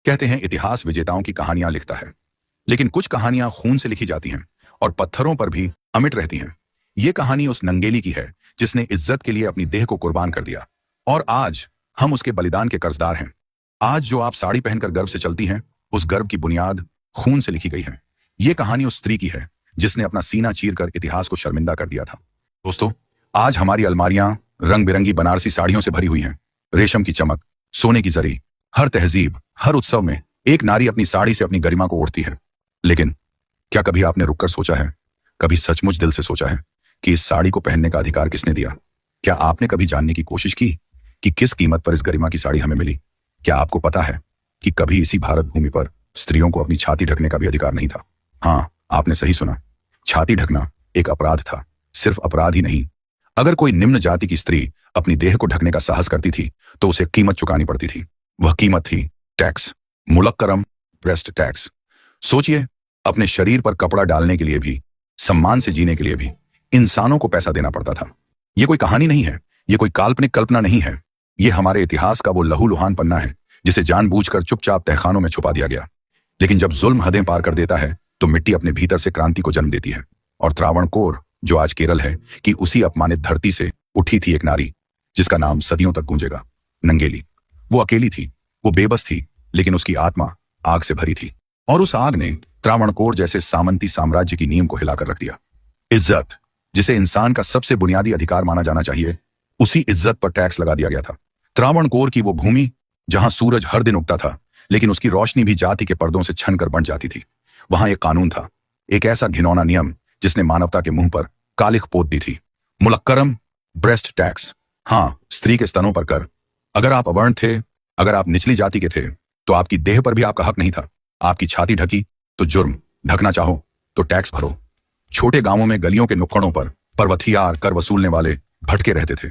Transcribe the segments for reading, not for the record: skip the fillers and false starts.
कहते हैं इतिहास विजेताओं की कहानियां लिखता है, लेकिन कुछ कहानियां खून से लिखी जाती हैं और पत्थरों पर भी अमिट रहती हैं। ये कहानी उस नंगेली की है जिसने इज्जत के लिए अपनी देह को कुर्बान कर दिया, और आज हम उसके बलिदान के कर्जदार हैं। आज जो आप साड़ी पहनकर गर्व से चलती हैं, उस गर्व की बुनियाद खून से लिखी गई है। ये कहानी उस स्त्री की है जिसने अपना सीना चीरकर इतिहास को शर्मिंदा कर दिया था। दोस्तों, आज हमारी अलमारियां रंग बिरंगी बनारसी साड़ियों से भरी हुई हैं। रेशम की चमक, सोने की जरी, हर तहजीब, हर उत्सव में एक नारी अपनी साड़ी से अपनी गरिमा को ओढ़ती है। लेकिन क्या कभी आपने रुककर सोचा है, कभी सचमुच दिल से सोचा है कि इस साड़ी को पहनने का अधिकार किसने दिया? क्या आपने कभी जानने की कोशिश की कि किस कीमत पर इस गरिमा की साड़ी हमें मिली? क्या आपको पता है कि कभी इसी भारत भूमि पर स्त्रियों को अपनी छाती ढकने का भी अधिकार नहीं था? हाँ, आपने सही सुना। छाती ढकना एक अपराध था। सिर्फ अपराध ही नहीं, अगर कोई निम्न जाति की स्त्री अपनी देह को ढकने का साहस करती थी तो उसे कीमत चुकानी पड़ती थी। वह कीमत थी टैक्स, मुलक्करम, ब्रेस्ट टैक्स। सोचिए, अपने शरीर पर कपड़ा डालने के लिए भी, सम्मान से जीने के लिए भी इंसानों को पैसा देना पड़ता था। यह कोई कहानी नहीं है, यह कोई काल्पनिक कल्पना नहीं है। यह हमारे इतिहास का वो लहूलुहान पन्ना है जिसे जानबूझकर चुपचाप तहखानों में छुपा दिया गया। लेकिन जब जुल्म हदें पार कर देता है तो मिट्टी अपने भीतर से क्रांति को जन्म देती है। और त्रावणकोर, जो आज केरल है, कि उसी अपमानित धरती से उठी थी एक नारी जिसका नाम सदियों तक गूंजेगा, नंगेली। वो अकेली थी, वो बेबस थी, लेकिन उसकी आत्मा आग से भरी थी। और उस आग ने त्रावणकोर जैसे सामंती साम्राज्य की नींव को हिलाकर रख दिया। इज्जत, जिसे इंसान का सबसे बुनियादी अधिकार माना जाना चाहिए, उसी इज्जत पर टैक्स लगा दिया गया था। त्रावणकोर की वो भूमि जहां सूरज हर दिन उगता था, लेकिन उसकी रोशनी भी जाति के पर्दों से छनकर बंट जाती थी। वहां एक कानून था, एक ऐसा घिनौना नियम जिसने मानवता के मुंह पर कालिख पोत दी थी। मुलक्करम, ब्रेस्ट टैक्स। हाँ, स्त्री के स्तनों पर कर। अगर आप अवर्ण थे, अगर आप निचली जाति के थे, तो आपकी देह पर भी आपका हक नहीं था। आपकी छाती ढकी तो जुर्म, ढकना चाहो तो टैक्स भरो। छोटे गांवों में गलियों के नुक्कड़ों पर पर्वथियार कर वसूलने वाले भटके रहते थे।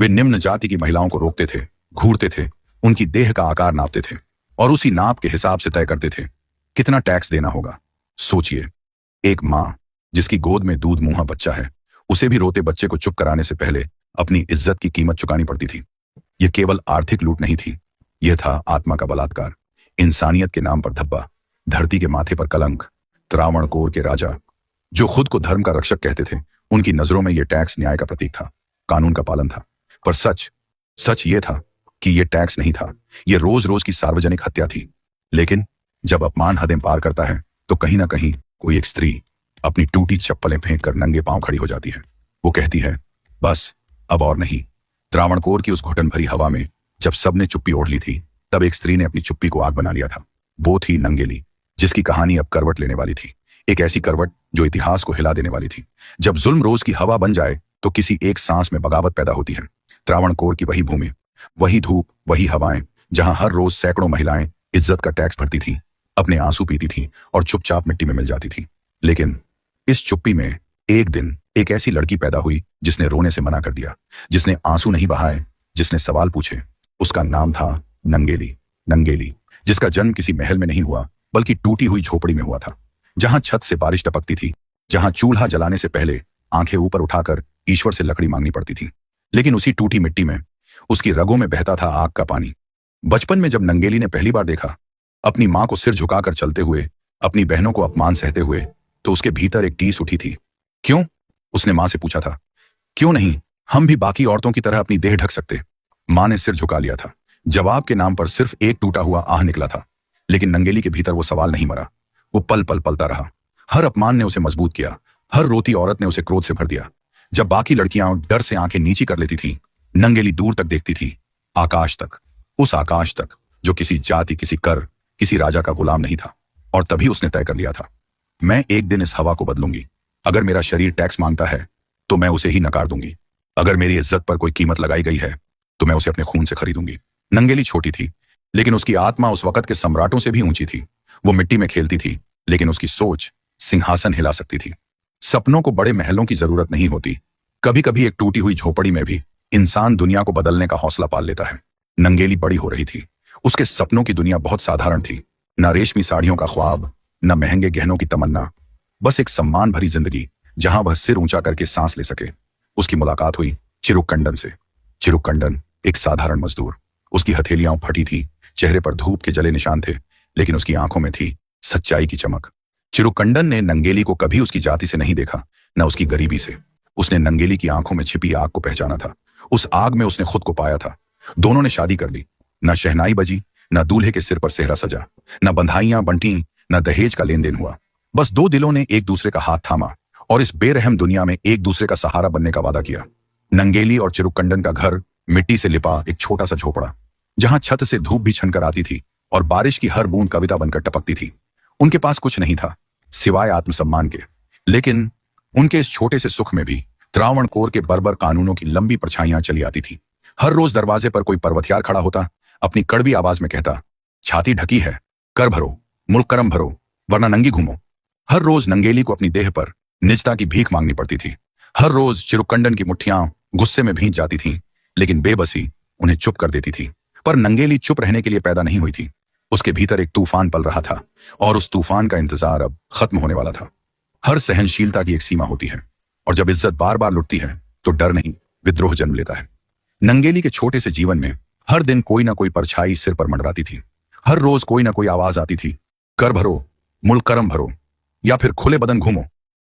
वे निम्न जाति की महिलाओं को रोकते थे, घूरते थे, उनकी देह का आकार नापते थे और उसी नाप के हिसाब से तय करते थे कितना टैक्स देना होगा। सोचिए, एक मां जिसकी गोद में दूध मुंहा बच्चा है, उसे भी रोते बच्चे को चुप कराने से पहले अपनी इज्जत की कीमत चुकानी पड़ती थी। यह केवल आर्थिक लूट नहीं थी, यह था आत्मा का बलात्कार, इंसानियत के नाम पर धब्बा, धरती के माथे पर कलंक। त्रावणकोर के राजा, जो खुद को धर्म का रक्षक कहते थे, उनकी नजरों में यह टैक्स न्याय का प्रतीक था, कानून का पालन था। पर सच यह था कि यह टैक्स नहीं था, यह रोज रोज की सार्वजनिक हत्या थी। लेकिन जब अपमान हदें पार करता है तो कहीं ना कहीं कोई एक स्त्री अपनी टूटी चप्पलें फेंक कर नंगे पांव खड़ी हो जाती है। वो कहती है, बस अब और नहीं। त्रावणकोर की उस घुटन भरी हवा में जब सबने चुप्पी ओढ़ ली थी, तब एक स्त्री ने अपनी चुप्पी को आग बना लिया था। वो थी नंगेली, जिसकी कहानी अब करवट लेने वाली थी। एक ऐसी करवट जो इतिहास को हिला देने वाली थी। जब जुल्म रोज की हवा बन जाए तो किसी एक सांस में बगावत पैदा होती है। त्रावणकोर की वही भूमि, वही धूप, वही हवाएं, जहां हर रोज सैकड़ों महिलाएं इज्जत का टैक्स भरती थी, अपने आंसू पीती थी और चुपचाप मिट्टी में मिल जाती थी। लेकिन इस चुप्पी में एक दिन एक ऐसी लड़की पैदा हुई जिसने रोने से मना कर दिया, जिसने आंसू नहीं बहाए, जिसने सवाल पूछे। उसका नाम था नंगेली। नंगेली, जिसका जन्म किसी महल में नहीं हुआ, बल्कि टूटी हुई झोपड़ी में हुआ था, जहां छत से बारिश टपकती थी, जहां चूल्हा जलाने से पहले आंखें ऊपर उठाकर ईश्वर से लकड़ी मांगनी पड़ती थी। लेकिन उसी टूटी मिट्टी में, उसकी रगों में बहता था आग का पानी। बचपन में जब नंगेली ने पहली बार देखा अपनी मां को सिर झुकाकर चलते हुए, अपनी बहनों को अपमान सहते हुए, तो उसके भीतर एक टीस उठी थी। क्यों? उसने मां से पूछा था। क्यों नहीं हम भी बाकी औरतों की तरह अपनी देह ढक सकते? मां ने सिर झुका लिया था। जवाब के नाम पर सिर्फ एक टूटा हुआ आह निकला था। लेकिन नंगेली के भीतर वो सवाल नहीं मरा। वो पल पल पलता रहा। हर अपमान ने उसे मजबूत किया, हर रोती औरत ने उसे क्रोध से भर दिया। जब बाकी लड़कियां डर से आंखें नीची कर लेती थी, नंगेली दूर तक देखती थी, आकाश तक। उस आकाश तक जो किसी जाति, किसी कर, किसी राजा का गुलाम नहीं था। और तभी उसने तय कर लिया था, मैं एक दिन इस हवा को बदलूंगी। अगर मेरा शरीर टैक्स मांगता है तो मैं उसे ही नकार दूंगी। अगर मेरी इज्जत पर कोई कीमत लगाई गई है तो मैं उसे अपने खून से खरीदूंगी। नंगेली छोटी थी, लेकिन उसकी आत्मा उस वक्त के सम्राटों से भी ऊंची थी। वो मिट्टी में खेलती थी, लेकिन उसकी सोच सिंहासन हिला सकती थी। सपनों को बड़े महलों की जरूरत नहीं होती, कभी कभी एक टूटी हुई झोपड़ी में भी इंसान दुनिया को बदलने का हौसला पाल लेता है। नंगेली बड़ी हो रही थी। उसके सपनों की दुनिया बहुत साधारण थी। न रेशमी साड़ियों का ख्वाब, न महंगे गहनों की तमन्ना, बस एक सम्मान भरी जिंदगी जहां वह सिर ऊंचा करके सांस ले सके। उसकी मुलाकात हुई चिरुक्कंडन से। चिरुक्कंडन एक साधारण मजदूर। उसकी हथेलियां फटी थी, चेहरे पर धूप के जले निशान थे, लेकिन उसकी आंखों में थी सच्चाई की चमक। चिरुकंडन ने नंगेली को कभी उसकी जाति से नहीं देखा, न उसकी गरीबी से। उसने नंगेली की आंखों में छिपी आग को पहचाना था। उस आग में उसने खुद को पाया था। दोनों ने शादी कर ली। न शहनाई बजी, न दूल्हे के सिर पर सेहरा सजा, न बंधाइयां बंटी, न दहेज का लेन देन हुआ। बस दो दिलों ने एक दूसरे का हाथ थामा और इस बेरहम दुनिया में एक दूसरे का सहारा बनने का वादा किया। नंगेली और चिरुकंडन का घर मिट्टी से लिपा एक छोटा सा झोपड़ा, जहां छत से धूप भी छनकर आती थी और बारिश की हर बूंद कविता बनकर टपकती थी। उनके पास कुछ नहीं था सिवाय आत्मसम्मान के, लेकिन उनके इस छोटे से सुख में भी त्रावणकोर के बर्बर कानूनों की लंबी परछाइयां चली आती थी। हर रोज दरवाजे पर कोई पर्वतियार खड़ा होता, अपनी कड़वी आवाज में कहता, छाती ढकी है, कर भरो, मुल्करम भरो, वरना नंगी घूमो। हर रोज नंगेली को अपनी देह पर निजता की भीख मांगनी पड़ती थी। हर रोज चिरुकंडन की मुट्ठियां गुस्से में भींच जाती थीं, लेकिन बेबसी उन्हें चुप कर देती थी। पर नंगेली चुप रहने के लिए पैदा नहीं हुई थी। उसके भीतर एक तूफान पल रहा था और उस तूफान का इंतजार अब खत्म होने वाला था। हर सहनशीलता की एक सीमा होती है, और जब इज्जत बार बार लुटती है तो डर नहीं, विद्रोह जन्म लेता है। नंगेली के छोटे से जीवन में हर दिन कोई ना कोई परछाई सिर पर मंडराती थी। हर रोज कोई ना कोई आवाज आती थी, कर भरो, मुल्करम भरो, या फिर खुले बदन घूमो।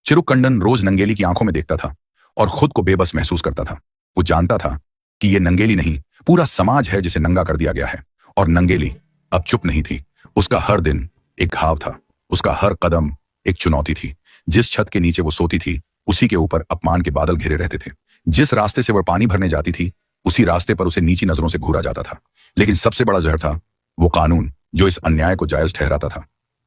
चिरुकंडन रोज नंगेली की आंखों में देखता था और खुद को बेबस महसूस करता था। वो जानता था कि ये नंगेली नहीं, पूरा समाज है जिसे नंगा कर दिया गया है। और नंगेली अब चुप नहीं थी। उसका हर दिन एक घाव था, उसका हर कदम एक चुनौती थी। जिस छत के नीचे वो सोती थी, उसी के ऊपर अपमान के बादल घिरे रहते थे। जिस रास्ते से वह पानी भरने जाती थी, उसी रास्ते पर उसे नीची नजरों से घूरा जाता था। लेकिन सबसे बड़ा जहर था वो कानून जो इस अन्याय को जायज ठहराता था।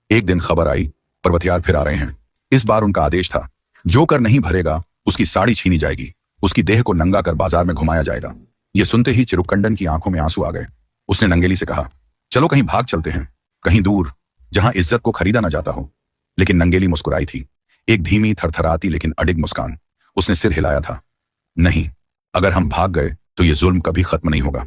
एक दिन खबर आई, पर्वतियार फिर आ रहे हैं। इस बार उनका आदेश था, जो कर नहीं भरेगा उसकी साड़ी छीनी जाएगी, उसकी देह को नंगा कर बाजार में घुमाया जाएगा। यह सुनते ही चिरुकंडन की आंखों में आंसू आ गए। उसने नंगेली से कहा, चलो कहीं भाग चलते हैं, कहीं दूर, जहां इज्जत को खरीदा ना जाता हो। लेकिन नंगेली मुस्कुराई थी, एक धीमी थरथराती लेकिन अडिग मुस्कान। उसने सिर हिलाया था, नहीं, अगर हम भाग गए तो यह जुल्म कभी खत्म नहीं होगा।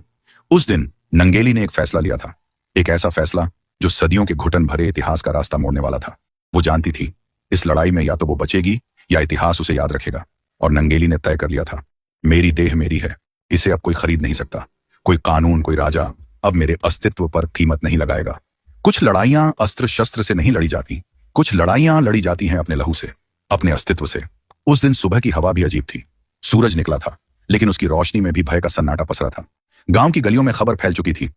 उस दिन नंगेली ने एक फैसला लिया था, एक ऐसा फैसला जो सदियों के घुटन भरे इतिहास का रास्ता मोड़ने वाला था। वो जानती थी इस लड़ाई में या तो वो बचेगी या इतिहास उसे याद रखेगा। और नंगेली ने तय कर लिया था, मेरी देह मेरी है, इसे अब कोई खरीद नहीं सकता। कोई कानून, कोई राजा अब मेरे अस्तित्व पर कीमत नहीं लगाएगा। कुछ लड़ाइयां अस्त्र शस्त्र से नहीं लड़ी जाती, कुछ लड़ाइयां लड़ी जाती हैं अपने लहू से, अपने अस्तित्व से। उस दिन सुबह की हवा भी अजीब थी। सूरज निकला था, लेकिन उसकी रोशनी में भी भय का सन्नाटा पसरा था। गांव की गलियों में खबर फैल चुकी थी,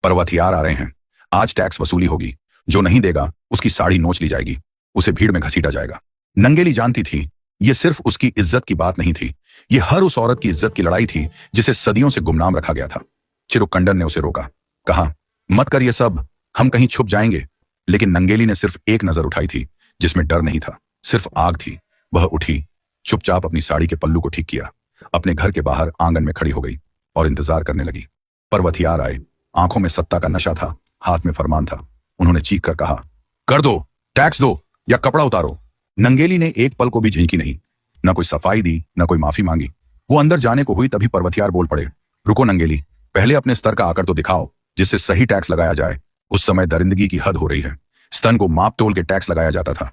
पर्वतियार आ रहे हैं, आज टैक्स वसूली होगी, जो नहीं देगा उसकी साड़ी नोच ली जाएगी, उसे भीड़ में घसीटा जाएगा। नंगेली जानती थी यह सिर्फ उसकी इज्जत की बात नहीं थी, यह हर उस औरत की इज्जत की लड़ाई थी जिसे सदियों से गुमनाम रखा गया था। चिरुकंडन ने उसे रोका, कहा, मत कर ये सब, हम कहीं छुप जाएंगे। लेकिन नंगेली ने सिर्फ एक नजर उठाई थी जिसमें डर नहीं था, सिर्फ आग थी। वह उठी, चुपचाप अपनी साड़ी के पल्लू को ठीक किया, अपने घर के बाहर आंगन में खड़ी हो गई और इंतजार करने लगी। पर्वतियार आए, आंखों में सत्ता का नशा था, हाथ में फरमान था। उन्होंने चीख कर कहा, कर दो, टैक्स दो या कपड़ा उतारो। नंगेली ने एक पल को भी झिझकी नहीं, न कोई सफाई दी, न कोई माफी मांगी। वो अंदर जाने को हुई, तभी पर्वतियार बोल पड़े, रुको नंगेली, पहले अपने स्तर का आकर तो दिखाओ जिससे सही टैक्स लगाया जाए। उस समय दरिंदगी की हद हो रही है, स्तन को माप तोल के टैक्स लगाया जाता था।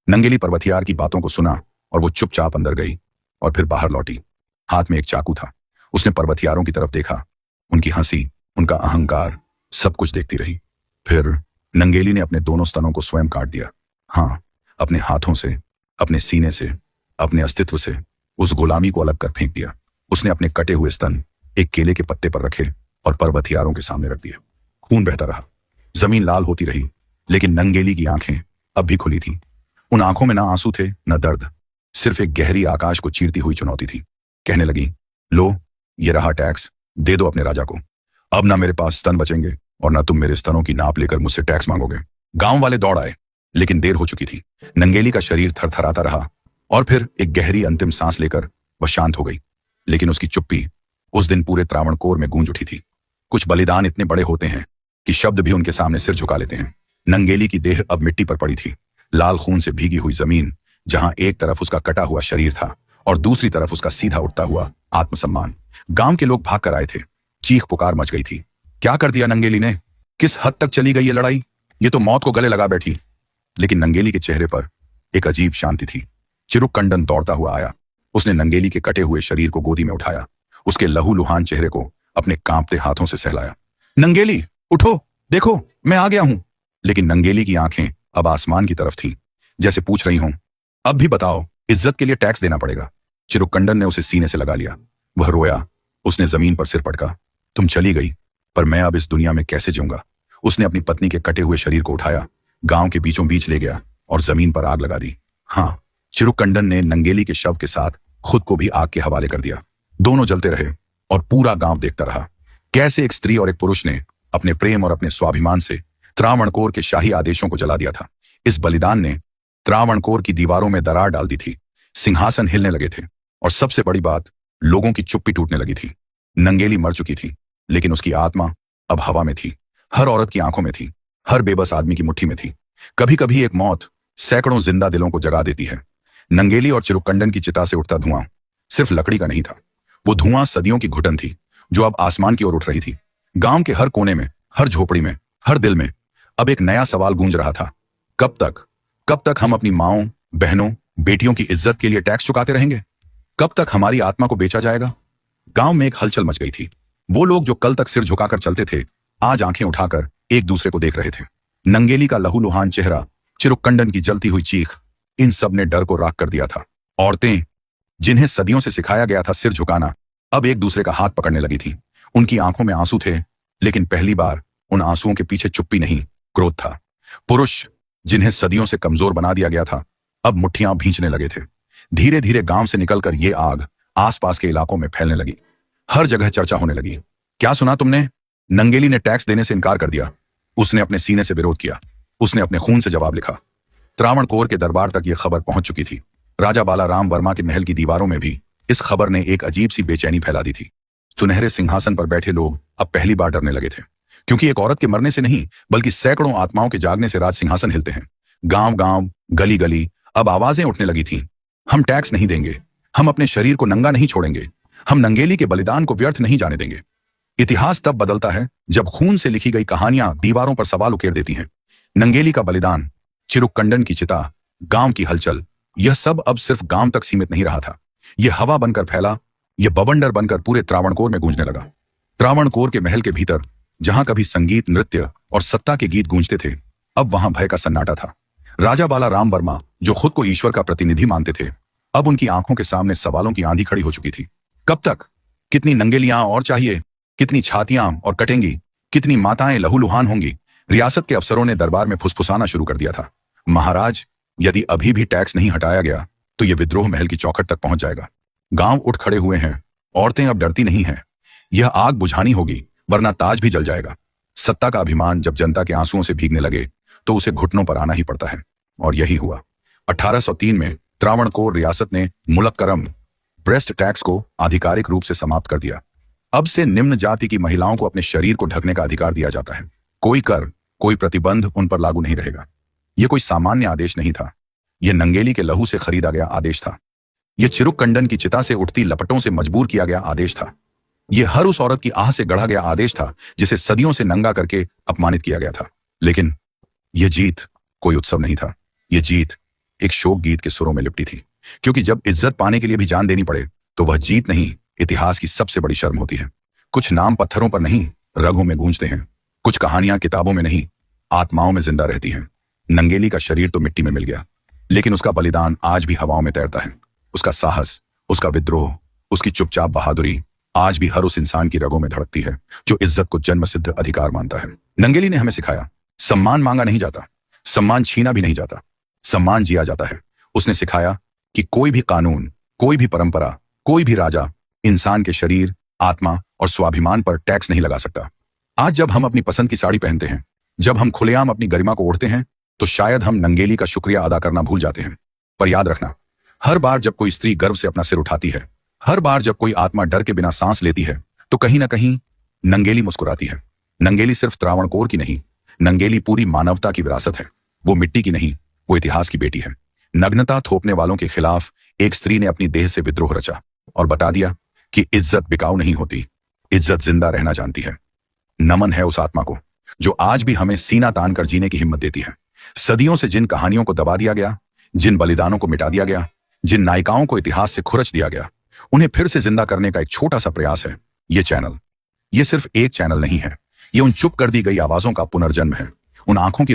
नंगेली पर्वतियार की बातों को सुना और वो चुपचाप अंदर गई और फिर बाहर लौटी। हाथ में एक चाकू था। उसने पर्वतियारों की तरफ देखा, उनकी हंसी, उनका अहंकार, सब कुछ देखती रही। फिर नंगेली ने अपने दोनों स्तनों को स्वयं काट दिया। हाँ, अपने हाथों से, अपने सीने से, अपने अस्तित्व से उस गुलामी को अलग कर फेंक दिया। उसने अपने कटे हुए स्तन एक केले के पत्ते पर रखे और पर्वतियारों के सामने रख दिए। खून बहता रहा, जमीन लाल होती रही, लेकिन नंगेली की आंखें अब भी खुली थीं। उन आंखों में ना आंसू थे, न दर्द, सिर्फ एक गहरी आकाश को चीरती हुई चुनौती थी। कहने लगी, लो, ये रहा टैक्स, दे दो अपने राजा को। अब ना मेरे पास स्तन बचेंगे और ना तुम मेरे स्तनों की नाप लेकर मुझसे टैक्स मांगोगे। गांव वाले दौड़ आए, लेकिन देर हो चुकी थी। नंगेली का शरीर थरथराता रहा और फिर एक गहरी अंतिम सांस लेकर वह शांत हो गई। लेकिन उसकी चुप्पी उस दिन पूरे त्रावणकोर में गूंज उठी थी। कुछ बलिदान इतने बड़े होते हैं कि शब्द भी उनके सामने सिर झुका लेते हैं। नंगेली की देह अब मिट्टी पर पड़ी थी, लाल खून से भीगी हुई जमीन, जहां एक तरफ उसका कटा हुआ शरीर था और दूसरी तरफ उसका सीधा उठता हुआ आत्मसम्मान। गांव के लोग भाग कर आए थे, चीख पुकार मच गई थी। क्या कर दिया नंगेली ने? किस हद तक चली गई ये लड़ाई? ये तो मौत को गले लगा बैठी। लेकिन नंगेली के चेहरे पर एक अजीब शांति थी। चिरुकंडन दौड़ता हुआ आया। उसने नंगेली के कटे हुए शरीर को गोदी में उठाया, उसके लहूलुहान चेहरे को अपने कांपते हाथों से सहलाया। नंगेली, उठो, देखो, मैं आ गया हूं। लेकिन नंगेली की आंखें अब आसमान की तरफ थीं, जैसे पूछ रही हों, अब भी बताओ, इज्जत के लिए टैक्स देना पड़ेगा। चिरुक्कंडन ने उसे सीने से लगा लिया। वह रोया। उसने जमीन पर सिर पटका। तुम चली गई, पर मैं अब इस दुनिया में कैसे जीऊंगा। उसने अपनी पत्नी के कटे हुए शरीर को उठाया, गांव के बीचों बीच ले गया और जमीन पर आग लगा दी। हाँ, चिरुक्कंडन ने नंगेली के शव के साथ खुद को भी आग के हवाले कर दिया। दोनों जलते रहे और पूरा गांव देखता रहा कैसे एक स्त्री और एक पुरुष ने अपने प्रेम और अपने स्वाभिमान से त्रावणकोर के शाही आदेशों को जला दिया था। इस बलिदान ने त्रावणकोर की दीवारों में दरार डाल दी थी, सिंहासन हिलने लगे थे और सबसे बड़ी बात, लोगों की चुप्पी टूटने लगी थी। नंगेली मर चुकी थी, लेकिन उसकी आत्मा अब हवा में थी, हर औरत की आंखों में थी, हर बेबस आदमी की मुट्ठी में थी। कभी कभी एक मौत सैकड़ों जिंदा दिलों को जगा देती है। नंगेली और चिरुक्कंडन की चिता से उठता धुआं सिर्फ लकड़ी का नहीं था, वो धुआं सदियों की घुटन थी जो अब आसमान की ओर उठ रही थी। गांव के हर कोने में, हर झोपड़ी में, हर दिल में अब एक नया सवाल गूंज रहा था, कब तक हम अपनी माओं, बहनों, बेटियों की इज्जत के लिए टैक्स चुकाते रहेंगे? कब तक हमारी आत्मा को बेचा जाएगा? गांव में एक हलचल मच गई थी। वो लोग जो कल तक सिर झुकाकर चलते थे, आज आंखें उठाकर एक दूसरे को देख रहे थे। नंगेली का लहूलुहान चेहरा, चिरुक्कंडन की जलती हुई चीख, इन सब ने डर को राख कर दिया था। औरतें, जिन्हें सदियों से सिखाया गया था सिर झुकाना, अब एक दूसरे का हाथ पकड़ने लगी थीं। उनकी आंखों में आंसू थे, लेकिन पहली बार उन आंसुओं के पीछे चुप्पी नहीं, क्रोध था। पुरुष, जिन्हें सदियों से कमजोर बना दिया गया था, अब मुट्ठियां भींचने लगे थे। धीरे धीरे गांव से निकलकर ये आग आसपास के इलाकों में फैलने लगी। हर जगह चर्चा होने लगी। क्या सुना तुमने? नंगेली ने टैक्स देने से इनकार कर दिया। उसने अपने सीने से विरोध किया। उसने अपने खून से जवाब लिखा। त्रावणकोर के दरबार तक यह खबर पहुंच चुकी थी। राजा बालाराम वर्मा के महल की दीवारों में भी इस खबर ने एक अजीब सी बेचैनी फैला दी थी। सुनहरे सिंहासन पर बैठे लोग अब पहली बार डरने लगे थे, क्योंकि एक औरत के मरने से नहीं, बल्कि सैकड़ों आत्माओं के जागने से राज सिंहासन हिलते हैं। गांव गांव, गली गली अब आवाजें उठने लगी थीं। हम टैक्स नहीं देंगे, हम अपने शरीर को नंगा नहीं छोड़ेंगे, हम नंगेली के बलिदान को व्यर्थ नहीं जाने देंगे। इतिहास तब बदलता है जब खून से लिखी गई कहानियां दीवारों पर सवाल उकेर देती हैं। नंगेली का बलिदान, चिरुक्कंडन की चिता, गांव की हलचल, यह सब अब सिर्फ गांव तक सीमित नहीं रहा था। यह हवा बनकर फैला, यह बवंडर बनकर पूरे त्रावणकोर में गूंजने लगा। त्रावणकोर के महल के भीतर, जहां कभी संगीत, नृत्य और सत्ता के गीत गूंजते थे, अब वहां भय का सन्नाटा था। राजा बालाराम वर्मा, जो खुद को ईश्वर का प्रतिनिधि मानते थे, अब उनकी आंखों के सामने सवालों की आंधी खड़ी हो चुकी थी। कब तक? कितनी नंगेलियां और चाहिए? कितनी छातियां और कटेंगी? कितनी माताएं लहूलुहान होंगी? रियासत के अफसरों ने दरबार में फुसफुसाना शुरू कर दिया था। महाराज, यदि अभी भी टैक्स नहीं हटाया गया तो यह विद्रोह महल की चौखट तक पहुंच जाएगा। गांव उठ खड़े हुए हैं। औरतें अब डरती नहीं हैं। यह आग बुझानी होगी, वरना ताज भी जल जाएगा। सत्ता का अभिमान जब जनता के आंसुओं से भीगने लगे तो उसे घुटनों पर आना ही पड़ता है, और यही हुआ। 1803 में त्रावणकोर रियासत ने मुलक्करम ब्रेस्ट टैक्स को आधिकारिक रूप से समाप्त कर दिया। अब से निम्न जाति की महिलाओं को अपने शरीर को ढकने का अधिकार दिया जाता है। कोई कर, कोई प्रतिबंध उन पर लागू नहीं रहेगा। यह कोई सामान्य आदेश नहीं था, यह नंगेली के लहू से खरीदा गया आदेश था। यह चिरुक्कंडन की चिता से उठती लपटों से मजबूर किया गया आदेश था। यह हर उस औरत की आह से गढ़ा गया आदेश था जिसे सदियों से नंगा करके अपमानित किया गया था। लेकिन यह जीत कोई उत्सव नहीं था। यह जीत एक शोक गीत के सुरों में लिपटी थी, क्योंकि जब इज्जत पाने के लिए भी जान देनी पड़े तो वह जीत नहीं, इतिहास की सबसे बड़ी शर्म होती है। कुछ नाम पत्थरों पर नहीं, रगों में गूंजते हैं। कुछ कहानियां किताबों में नहीं, आत्माओं में जिंदा रहती हैं। नंगेली का शरीर तो मिट्टी में मिल गया, लेकिन उसका बलिदान आज भी हवाओं में तैरता है। उसका साहस, उसका विद्रोह, उसकी चुपचाप बहादुरी आज भी हर उस इंसान की रगों में धड़कती है जो इज्जत को जन्मसिद्ध अधिकार मानता है। नंगेली ने हमें सिखाया, सम्मान मांगा नहीं जाता, सम्मान छीना भी नहीं जाता, सम्मान जिया जाता है। उसने सिखाया कि कोई भी कानून, कोई भी परंपरा, कोई भी राजा इंसान के शरीर, आत्मा और स्वाभिमान पर टैक्स नहीं लगा सकता। आज जब हम अपनी पसंद की साड़ी पहनते हैं, जब हम खुलेआम अपनी गरिमा को ओढ़ते हैं, तो शायद हम नंगेली का शुक्रिया अदा करना भूल जाते हैं। पर याद रखना, हर बार जब कोई स्त्री गर्व से अपना सिर उठाती है, हर बार जब कोई आत्मा डर के बिना सांस लेती है, तो कहीं ना कहीं नंगेली मुस्कुराती है। नंगेली सिर्फ त्रावणकोर की नहीं, नंगेली पूरी मानवता की विरासत है। वो मिट्टी की नहीं, वो इतिहास की बेटी है। नग्नता थोपने वालों के खिलाफ एक स्त्री ने अपनी देह से विद्रोह रचा और बता दिया कि इज्जत बिकाऊ नहीं होती, इज्जत जिंदा रहना जानती है। नमन है उस आत्मा को जो आज भी हमें सीना तान कर जीने की हिम्मत देती है। सदियों से जिन कहानियों को दबा दिया गया, जिन बलिदानों को मिटा दिया गया, जिन नायिकाओं को इतिहास से खुरच दिया गया, उन्हें फिर से जिंदा करने का एक छोटा सा प्रयास है ये चैनल। ये सिर्फ एक चैनल नहीं है, ये उन चुप कर दी गई आवाजों का पुनर्जन्म है, उन आंखों की